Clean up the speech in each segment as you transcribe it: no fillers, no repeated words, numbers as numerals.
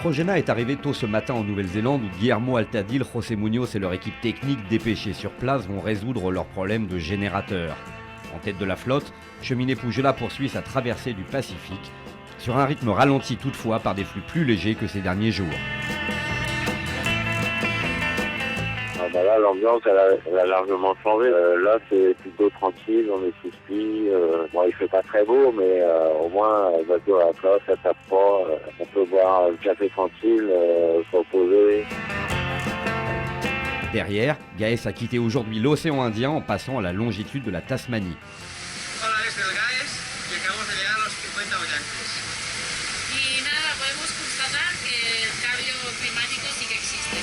Trojena est arrivé tôt ce matin en Nouvelle-Zélande où Guillermo Altadil, José Muñoz et leur équipe technique dépêchée sur place vont résoudre leurs problèmes de générateur. En tête de la flotte, Cheminée Pujola poursuit sa traversée du Pacifique, sur un rythme ralenti toutefois par des flux plus légers que ces derniers jours. Là, l'ambiance, elle a largement changé. Là, c'est plutôt tranquille, on est sous spi. Bon, il fait pas très beau, mais au moins, le bateau à la place, ça tape pas. On peut boire le café tranquille, se reposer. Derrière, Gaes a quitté aujourd'hui l'océan Indien en passant à la longitude de la Tasmanie. Hola, es el Gaes y acabamos de llegar a los 50 brillantes. Y nada, podemos constatar que el cambio climático sí que existe.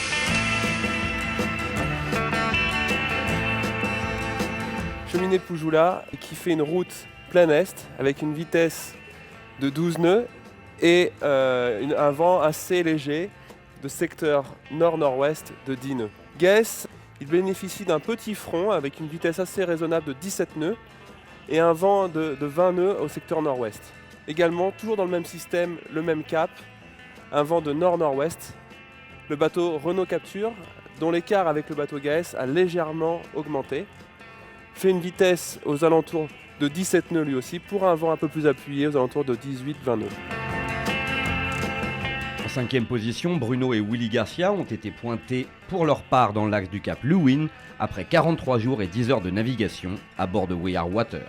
Cheminée Pujola qui fait une route plein est avec une vitesse de 12 nœuds et un vent assez léger de secteur nord-nord-ouest de 10 nœuds. Gaes, il bénéficie d'un petit front avec une vitesse assez raisonnable de 17 nœuds et un vent de 20 nœuds au secteur nord-ouest. Également, toujours dans le même système, le même cap, un vent de nord-nord-ouest. Le bateau Renault Capture, dont l'écart avec le bateau Gaes a légèrement augmenté, fait une vitesse aux alentours de 17 nœuds lui aussi, pour un vent un peu plus appuyé aux alentours de 18-20 nœuds. En cinquième position, Bruno et Willy Garcia ont été pointés pour leur part dans l'axe du cap Lewin après 43 jours et 10 heures de navigation à bord de We Are Water.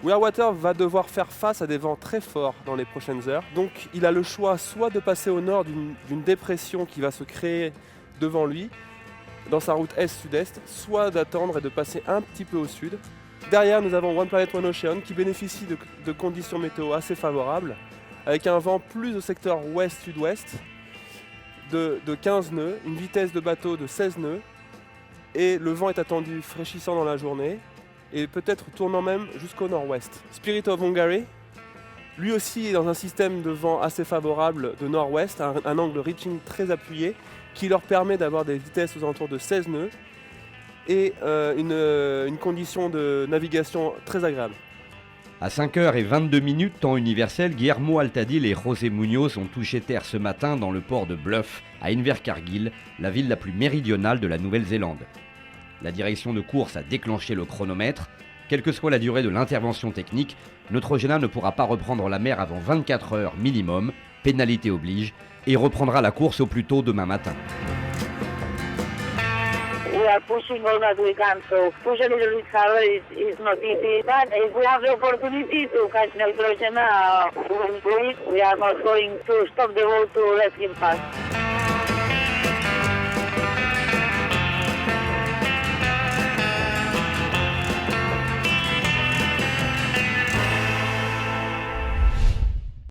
We Are Water va devoir faire face à des vents très forts dans les prochaines heures. Donc il a le choix soit de passer au nord d'une dépression qui va se créer devant lui, dans sa route est-sud-est, soit d'attendre et de passer un petit peu au sud. Derrière, nous avons One Planet One Ocean qui bénéficie de conditions météo assez favorables, avec un vent plus au secteur ouest-sud-ouest de 15 nœuds, une vitesse de bateau de 16 nœuds, et le vent est attendu fraîchissant dans la journée, et peut-être tournant même jusqu'au nord-ouest. Spirit of Hungary, lui aussi est dans un système de vent assez favorable de nord-ouest, un angle reaching très appuyé, qui leur permet d'avoir des vitesses aux alentours de 16 nœuds et une condition de navigation très agréable. À 5h22, temps universel, Guillermo Altadil et José Muñoz ont touché terre ce matin dans le port de Bluff, à Invercargill, la ville la plus méridionale de la Nouvelle-Zélande. La direction de course a déclenché le chronomètre. Quelle que soit la durée de l'intervention technique, Trojena ne pourra pas reprendre la mer avant 24 heures minimum, pénalité oblige, et reprendra la course au plus tôt demain matin. We are pushing all that we can, so push a little bit harder is not easy. But if we have the opportunity to catch Trojena, we are not going to stop the boat to let him pass.